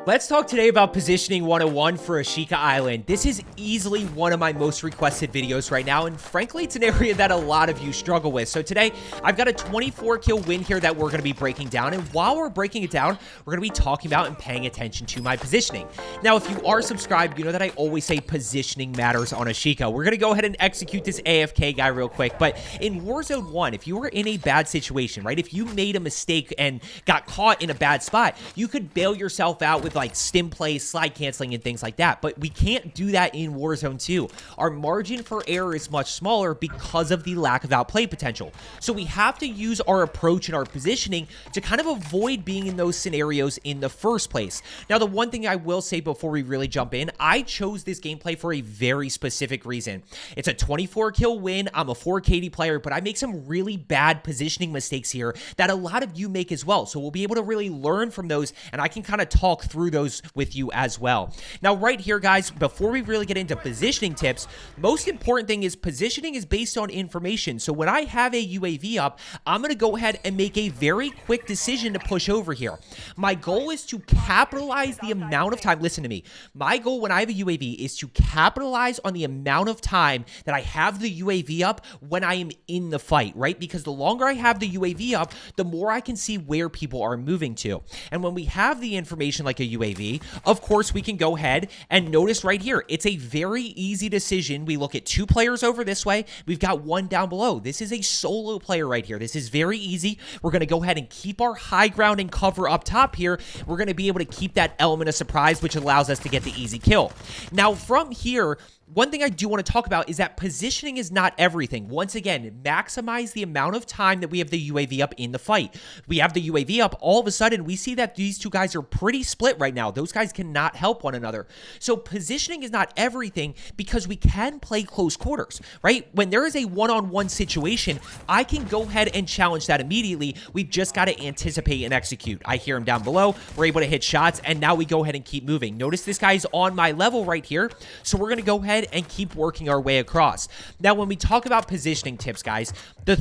Let's talk today about Positioning 101 for Ashika Island. This is easily one of my most requested videos right now, and frankly, it's an area that a lot of you struggle with. So today, I've got a 24 kill win here that we're going to be breaking down, and while we're breaking it down, we're going to be talking about and paying attention to my positioning. Now, if you are subscribed, you know that I always say positioning matters on Ashika. We're going to go ahead and execute this AFK guy real quick, but in Warzone 1, if you were in a bad situation, right, if you made a mistake and got caught in a bad spot, you could bail yourself out with like stim play, slide canceling, and things like that. But we can't do that in Warzone 2. Our margin for error is much smaller because of the lack of outplay potential. So we have to use our approach and our positioning to kind of avoid being in those scenarios in the first place. Now, the one thing I will say before we really jump in, I chose this gameplay for a very specific reason. It's a 24 kill win. I'm a 4KD player, but I make some really bad positioning mistakes here that a lot of you make as well. So we'll be able to really learn from those, and I can kind of talk through those with you as well. Now, right here, guys, before we really get into positioning tips, most important thing is positioning is based on information. So when I have a UAV up, I'm going to go ahead and make a very quick decision to push over here. My goal is to capitalize the amount of time. Listen to me. My goal when I have a UAV is to capitalize on the amount of time that I have the UAV up when I am in the fight, right? Because the longer I have the UAV up, the more I can see where people are moving to. And when we have the information like a UAV, of course, we can go ahead and notice right here, it's a very easy decision. We look at two players over this way. We've got one down below. This is a solo player right here. This is very easy. We're going to go ahead and keep our high ground and cover up top here. We're going to be able to keep that element of surprise, which allows us to get the easy kill. Now, from here, one thing I do want to talk about is that positioning is not everything. Once again, maximize the amount of time that we have the UAV up in the fight. We have the UAV up, all of a sudden we see that these two guys are pretty split right now. Those guys cannot help one another. So positioning is not everything because we can play close quarters, right? When there is a one-on-one situation, I can go ahead and challenge that immediately. We've just got to anticipate and execute. I hear him down below. We're able to hit shots, and now we go ahead and keep moving. Notice this guy's on my level right here, so we're going to go ahead and keep working our way across. Now, when we talk about positioning tips, guys, the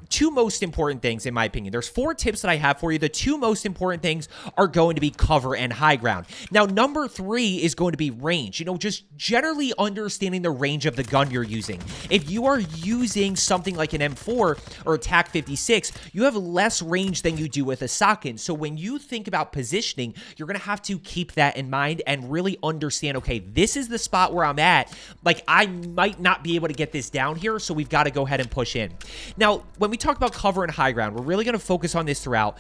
two most important things, in my opinion, there's 4 tips that I have for you. The 2 most important things are going to be cover and high ground. Now, number 3 is going to be range. You know, just generally understanding the range of the gun you're using. If you are using something like an M4 or a TAC 56, you have less range than you do with a shotgun. So when you think about positioning, you're going to have to keep that in mind and really understand, okay, this is the spot where I'm at. Like, I might not be able to get this down here, so we've got to go ahead and push in. Now, when we talk about cover and high ground, we're really going to focus on this throughout.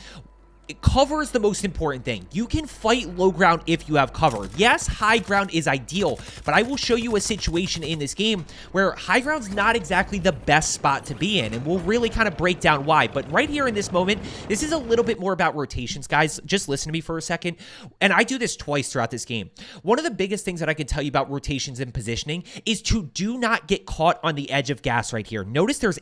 Cover is the most important thing. You can fight low ground if you have cover. Yes, high ground is ideal, but I will show you a situation in this game where high ground's not exactly the best spot to be in, and we'll really kind of break down why. But right here in this moment, this is a little bit more about rotations, guys. Just listen to me for a second, and I do this twice throughout this game. One of the biggest things that I can tell you about rotations and positioning is to do not get caught on the edge of gas right here. Notice there's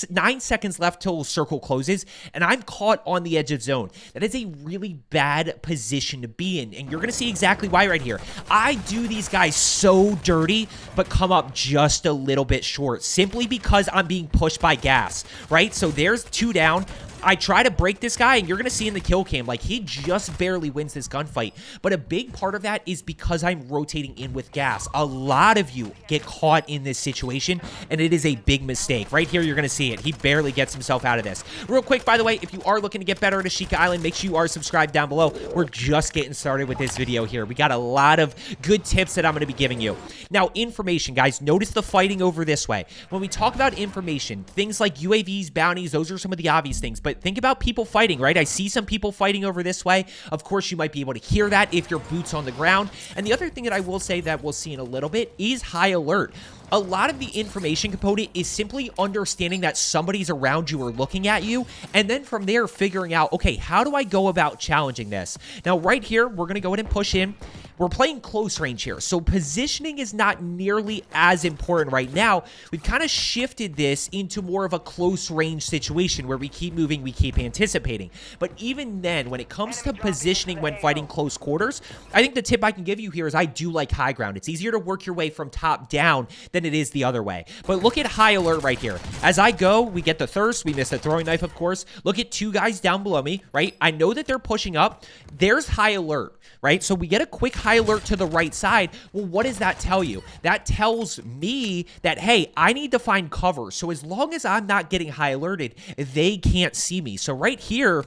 9 seconds left till circle closes, and I'm caught on the edge of zone. That is a really bad position to be in, and you're going to see exactly why right here. I do these guys so dirty, but come up just a little bit short, simply because I'm being pushed by gas, right? So there's 2 down. I try to break this guy, and you're going to see in the kill cam, like, he just barely wins this gunfight. But a big part of that is because I'm rotating in with gas. A lot of you get caught in this situation, and it is a big mistake. Right here, you're going to see it. He barely gets himself out of this. Real quick, by the way, if you are looking to get better at Ashika Island, make sure you are subscribed down below. We're just getting started with this video here. We got a lot of good tips that I'm going to be giving you. Now, information, guys. Notice the fighting over this way. When we talk about information, things like UAVs, bounties, those are some of the obvious things. But think about people fighting, right? I see some people fighting over this way. Of course, you might be able to hear that if your boot's on the ground. And the other thing that I will say that we'll see in a little bit is high alert. A lot of the information component is simply understanding that somebody's around you or looking at you, and then from there figuring out, okay, how do I go about challenging this? Now, right here, we're going to go ahead and push in. we're playing close range here. So positioning is not nearly as important right now. We've kind of shifted this into more of a close range situation where we keep moving, we keep anticipating. But even then, when it comes to positioning when fighting close quarters, I think the tip I can give you here is I do like high ground. It's easier to work your way from top down than it is the other way. But look at high alert right here. As I go, we get the thirst. We miss the throwing knife, of course. Look at two guys down below me, right? I know that they're pushing up. There's high alert, right? So we get a quick high alert to the right side. Well, what does that tell you? That tells me that, hey, I need to find cover. So as long as I'm not getting high alerted, they can't see me. So right here,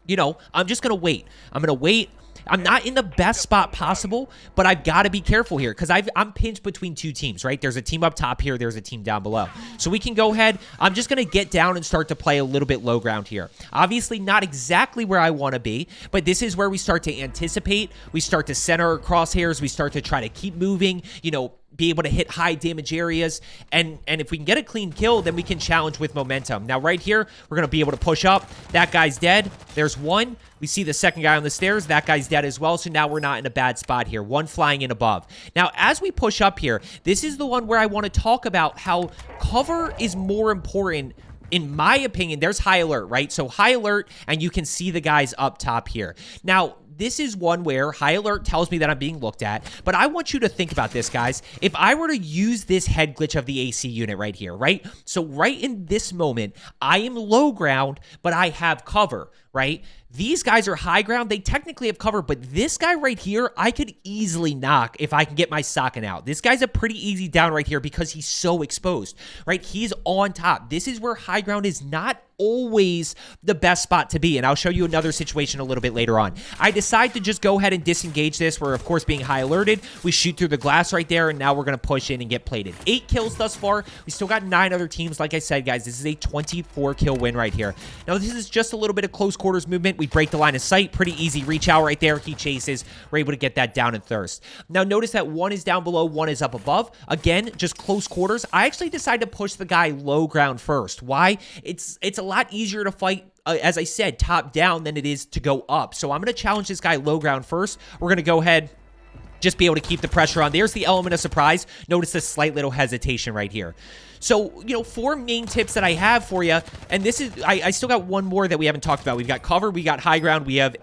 you know, I'm just going to wait. I'm going to wait. I'm not in the best spot possible, but I've got to be careful here because I'm pinched between two teams, right? There's a team up top here. There's a team down below. So we can go ahead. I'm just going to get down and start to play a little bit low ground here. Obviously not exactly where I want to be, but this is where we start to anticipate. We start to center our crosshairs. We start to try to keep moving, you know, be able to hit high damage areas, and if we can get a clean kill, then we can challenge with momentum. Now right here, we're going to be able to push up. That guy's dead. There's one. We see the second guy on the stairs. That guy's dead as well, so now we're not in a bad spot here. One flying in above. Now, as we push up here, this is the one where I want to talk about how cover is more important. In my opinion, there's high alert, right? So high alert, and you can see the guys up top here. Now, this is one where high alert tells me that I'm being looked at, but I want you to think about this, guys. If I were to use this head glitch of the AC unit right here, right? So right in this moment, I am low ground, but I have cover, right? These guys are high ground. They technically have cover, but this guy right here, I could easily knock if I can get my socket out. This guy's a pretty easy down right here because he's so exposed, right? He's on top. This is where high ground is not always the best spot to be, and I'll show you another situation a little bit later on. I decide to just go ahead and disengage this. We're, of course, being high alerted. We shoot through the glass right there, and now we're going to push in and get plated. 8 kills thus far. We still got 9 other teams. Like I said, guys, this is a 24-kill win right here. Now, this is just a little bit of close quarters movement. We break the line of sight. Pretty easy reach out right there. He chases. We're able to get that down in thirst. Now, notice that one is down below, one is up above. Again, just close quarters. I actually decided to push the guy low ground first. Why? It's a lot easier to fight, as I said, top down than it is to go up. So I'm going to challenge this guy low ground first. We're going to go ahead, just be able to keep the pressure on. There's the element of surprise. Notice the slight little hesitation right here. So, you know, 4 main tips that I have for you, and this is, I still got one more that we haven't talked about. We've got cover, we got high ground, we have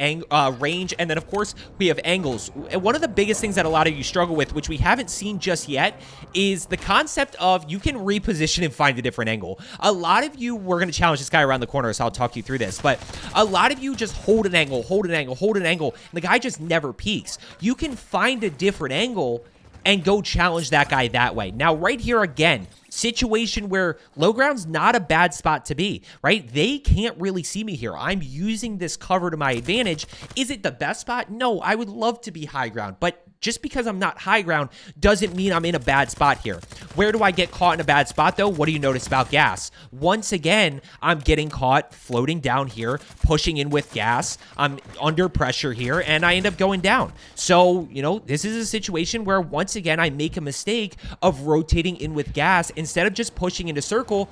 range, and then, of course, we have angles. And one of the biggest things that a lot of you struggle with, which we haven't seen just yet, is the concept of you can reposition and find a different angle. A lot of you, we're going to challenge this guy around the corner, so I'll talk you through this, but a lot of you just hold an angle, hold an angle, hold an angle, and the guy just never peeks. You can find a different angle and go challenge that guy that way. Now, right here again, situation where low ground's not a bad spot to be, right? They can't really see me here. I'm using this cover to my advantage. Is it the best spot? No, I would love to be high ground, but just because I'm not high ground doesn't mean I'm in a bad spot here. Where do I get caught in a bad spot, though? What do you notice about gas? Once again, I'm getting caught floating down here, pushing in with gas. I'm under pressure here, and I end up going down. So, you know, this is a situation where, once again, I make a mistake of rotating in with gas instead of just pushing into circle.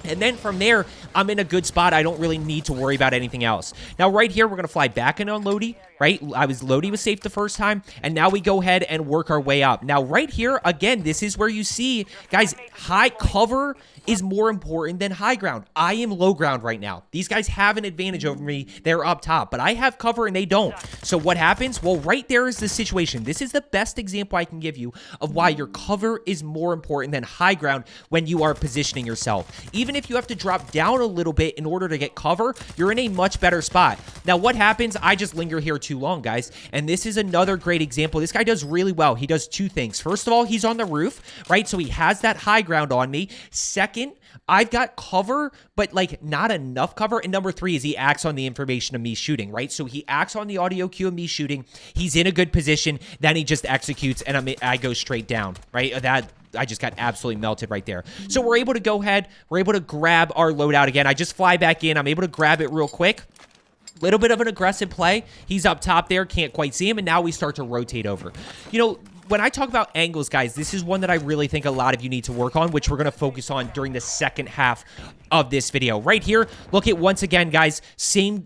And then from there, I'm in a good spot. I don't really need to worry about anything else. Now, right here, we're going to fly back in on Lodi, right? Lodi was safe the first time, and now we go ahead and work our way up. Now, right here, again, this is where you see, guys, high cover is more important than high ground. I am low ground right now. These guys have an advantage over me. They're up top, but I have cover and they don't. So what happens? Well, right there is the situation. This is the best example I can give you of why your cover is more important than high ground when you are positioning yourself. Even if you have to drop down a little bit in order to get cover, you're in a much better spot. Now, what happens? I just linger here too long, guys, and this is another great example. This guy does really well. He does 2 things. First of all, he's on the roof, right? So he has that high ground on me. Second, I've got cover, but like not enough cover. And number 3 is he acts on the information of me shooting, right? So he acts on the audio cue of me shooting. He's in a good position. Then he just executes, and I go straight down, right? I just got absolutely melted right there. So we're able to go ahead. We're able to grab our loadout again. I just fly back in. I'm able to grab it real quick. Little bit of an aggressive play. He's up top there. Can't quite see him. And now we start to rotate over. You know, when I talk about angles, guys, this is one that I really think a lot of you need to work on, which we're going to focus on during the second half of this video. Right here, look at, once again, guys, same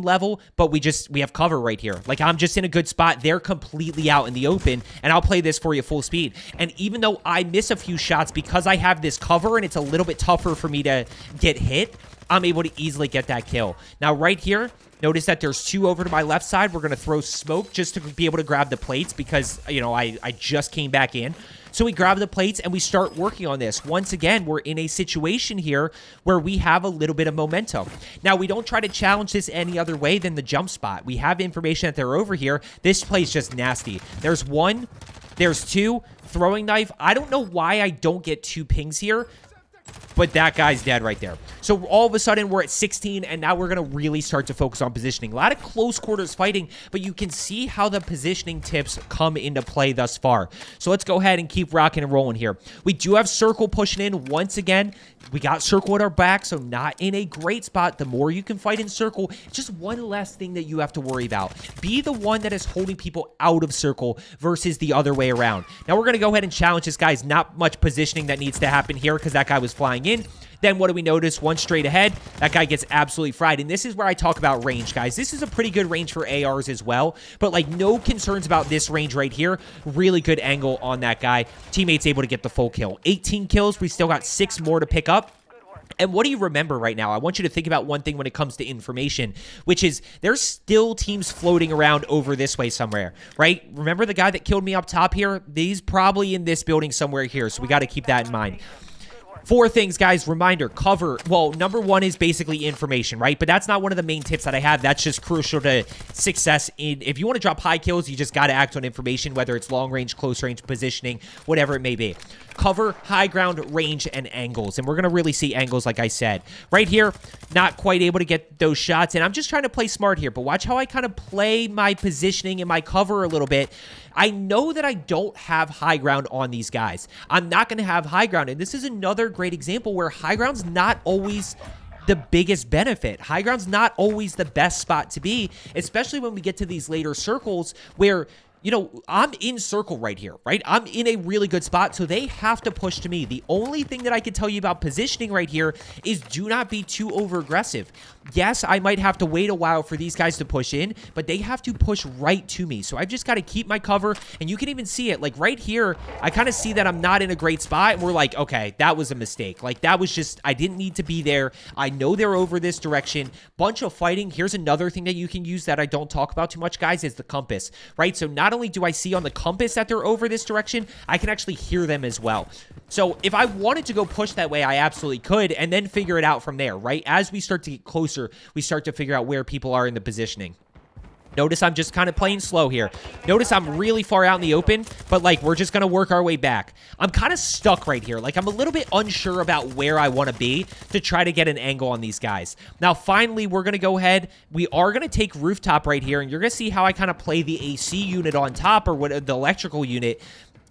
level, but we have cover right here. Like, I'm just in a good spot. They're completely out in the open, and I'll play this for you full speed. And even though I miss a few shots because I have this cover and it's a little bit tougher for me to get hit, I'm able to easily get that kill. Now, right here, notice that there's 2 over to my left side. We're going to throw smoke just to be able to grab the plates because, you know, I just came back in. So we grab the plates and we start working on this. Once again, we're in a situation here where we have a little bit of momentum. Now, we don't try to challenge this any other way than the jump spot. We have information that they're over here. This play's just nasty. There's 1, there's 2, throwing knife. I don't know why I don't get 2 pings here, but that guy's dead right there. So all of a sudden, we're at 16, and now we're going to really start to focus on positioning. A lot of close quarters fighting, but you can see how the positioning tips come into play thus far. So let's go ahead and keep rocking and rolling here. We do have circle pushing in. Once again, we got circle at our back, so not in a great spot. The more you can fight in circle, it's just one less thing that you have to worry about. Be the one that is holding people out of circle versus the other way around. Now we're going to go ahead and challenge this, guys. Not much positioning that needs to happen here because that guy was flying in. Then what do we notice? 1 straight ahead. That guy gets absolutely fried. And this is where I talk about range, guys. This is a pretty good range for ARs as well. But, like, no concerns about this range right here. Really good angle on that guy. Teammates able to get the full kill. 18 kills. We still got 6 more to pick up. And what do you remember right now? I want you to think about one thing when it comes to information, which is there's still teams floating around over this way somewhere, right? Remember the guy that killed me up top here? He's probably in this building somewhere here, so we got to keep that in mind. 4 things, guys. Reminder, cover. Well, number 1 is basically information, right? But that's not one of the main tips that I have. That's just crucial to success. If you want to drop high kills, you just got to act on information, whether it's long range, close range, positioning, whatever it may be. Cover, high ground, range, and angles. And we're going to really see angles, like I said. Right here, not quite able to get those shots. And I'm just trying to play smart here. But watch how I kind of play my positioning and my cover a little bit. I know that I don't have high ground on these guys. I'm not going to have high ground. And this is another great example where high ground's not always the biggest benefit. High ground's not always the best spot to be, especially when we get to these later circles where, you know, I'm in circle right here, right? I'm in a really good spot, so they have to push to me. The only thing that I can tell you about positioning right here is do not be too over-aggressive. Yes, I might have to wait a while for these guys to push in, but they have to push right to me. So I've just got to keep my cover, and you can even see it. Like right here, I kind of see that I'm not in a great spot, and we're like, okay, that was a mistake. Like that was just, I didn't need to be there. I know they're over this direction. Bunch of fighting. Here's another thing that you can use that I don't talk about too much, guys, is the compass, right? So not only do I see on the compass that they're over this direction, I can actually hear them as well. So if I wanted to go push that way, I absolutely could, and then figure it out from there, right? As we start to get closer, we start to figure out where people are in the positioning. Notice I'm just kind of playing slow here. Notice I'm really far out in the open, but like we're just going to work our way back. I'm kind of stuck right here. Like I'm a little bit unsure about where I want to be to try to get an angle on these guys. Now, finally, we're going to go ahead. We are going to take rooftop right here, and you're going to see how I kind of play the AC unit on top, or what the electrical unit,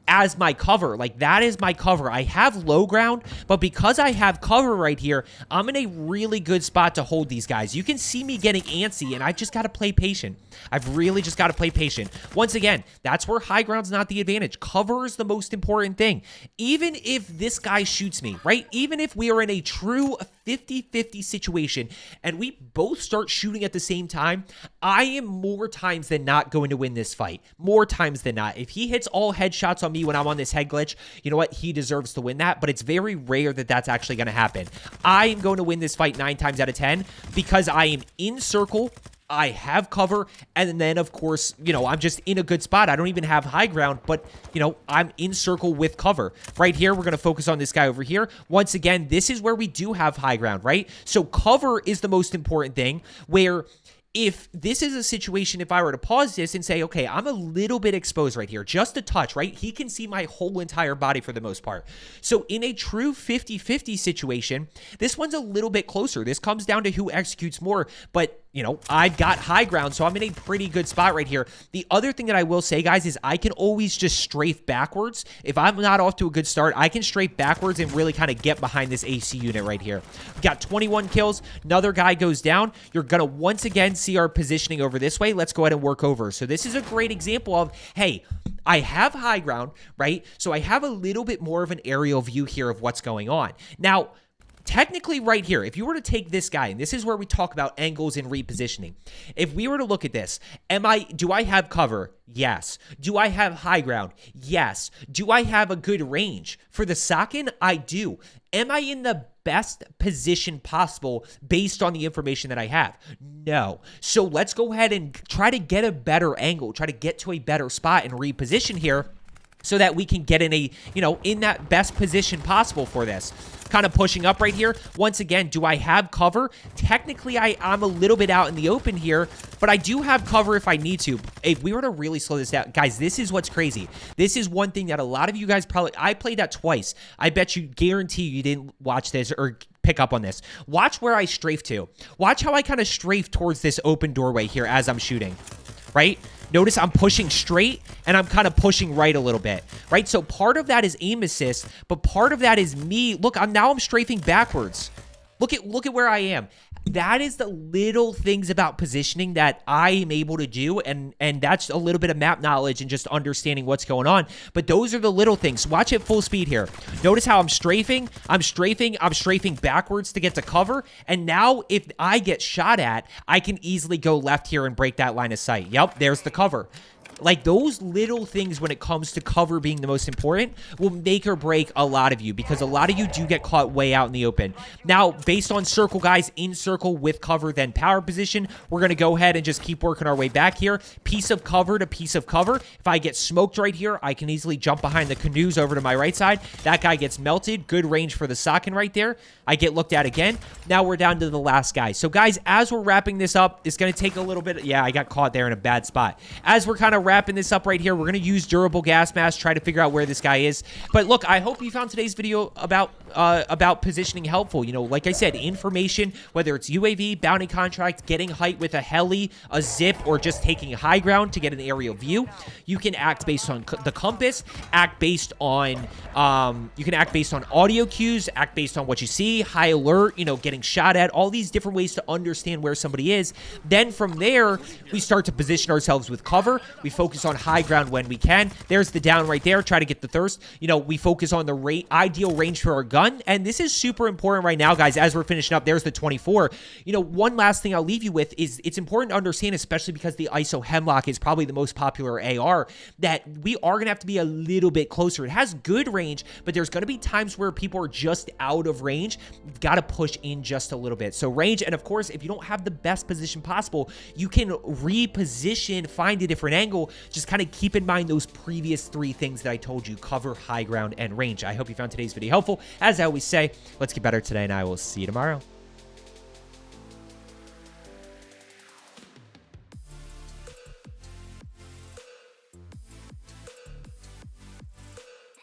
as my cover. Like that is my cover. I have low ground, but because I have cover right here, I'm in a really good spot to hold these guys. You can see me getting antsy, and I just got to play patient. I've really just got to play patient. Once again, that's where high ground's not the advantage. Cover is the most important thing. Even if this guy shoots me, right? Even if we are in a true 50-50 situation and we both start shooting at the same time, I am more times than not going to win this fight. More times than not. If he hits all headshots on me when I'm on this head glitch, you know what? He deserves to win that, but it's very rare that that's actually going to happen. I am going to win this fight 9 times out of 10 because I am in circle, I have cover, and then, of course, you know, I'm just in a good spot. I don't even have high ground, but, you know, I'm in circle with cover. Right here, we're going to focus on this guy over here. Once again, this is where we do have high ground, right? So cover is the most important thing, where if this is a situation, if I were to pause this and say, okay, I'm a little bit exposed right here, just a touch, right? He can see my whole entire body for the most part. So in a true 50-50 situation, this one's a little bit closer. This comes down to who executes more, but you know, I've got high ground, so I'm in a pretty good spot right here. The other thing that I will say, guys, is I can always just strafe backwards. If I'm not off to a good start, I can strafe backwards and really kind of get behind this AC unit right here. We've got 21 kills. Another guy goes down. You're going to once again see our positioning over this way. Let's go ahead and work over. So this is a great example of, hey, I have high ground, right? So I have a little bit more of an aerial view here of what's going on. Now, technically right here, if you were to take this guy, and this is where we talk about angles and repositioning. If we were to look at this, do I have cover? Yes. Do I have high ground? Yes. Do I have a good range? For the socket, I do. Am I in the best position possible based on the information that I have? No. So let's go ahead and try to get a better angle, try to get to a better spot and reposition here so that we can get in a, in that best position possible for this. Kind of pushing up right here. Once again, do I have cover? Technically, I'm a little bit out in the open here, but I do have cover if I need to. If we were to really slow this down, guys, this is what's crazy. This is one thing that a lot of you guys I played that twice. I bet you guarantee you didn't watch this or pick up on this. Watch where I strafe to. Watch how I kind of strafe towards this open doorway here as I'm shooting, right? Notice I'm pushing straight and I'm kind of pushing right a little bit, right? So part of that is aim assist, but part of that is me. Look, now I'm strafing backwards. Look at where I am. That is the little things about positioning that I am able to do, and that's a little bit of map knowledge and just understanding what's going on. But those are the little things. Watch it full speed here. Notice how I'm strafing backwards to get to cover, and now if I get shot at, I can easily go left here and break that line of sight. Yep, there's the cover. Like, those little things when it comes to cover being the most important will make or break a lot of you, because a lot of you do get caught way out in the open. Now, based on circle, guys, in circle with cover, then power position, we're going to go ahead and just keep working our way back here. Piece of cover to piece of cover. If I get smoked right here, I can easily jump behind the canoes over to my right side. That guy gets melted. Good range for the socket right there. I get looked at again. Now we're down to the last guy. So, guys, as we're wrapping this up, it's going to take a little bit. Yeah, I got caught there in a bad spot. As we're kind of wrapping this up right here, we're going to use durable gas mask, try to figure out where this guy is. But look, I hope you found today's video about positioning helpful. Like I said, information, whether it's UAV, bounty contract, getting height with a heli, a zip, or just taking high ground to get an aerial view. You can act based on the compass, act based on audio cues, act based on what you see, high alert, getting shot at, all these different ways to understand where somebody is. Then from there, we start to position ourselves with cover. We focus on high ground when we can. There's the down right there. Try to get the thirst. We focus on the ideal range for our gun. And this is super important right now, guys, as we're finishing up. There's the 24. One last thing I'll leave you with is it's important to understand, especially because the ISO Hemlock is probably the most popular AR, that we are going to have to be a little bit closer. It has good range, but there's going to be times where people are just out of range. You've got to push in just a little bit. So range, and of course, if you don't have the best position possible, you can reposition, find a different angle. Just kind of keep in mind those previous three things that I told you: cover, high ground, and range. I hope you found today's video helpful. As I always say, let's get better today, and I will see you tomorrow.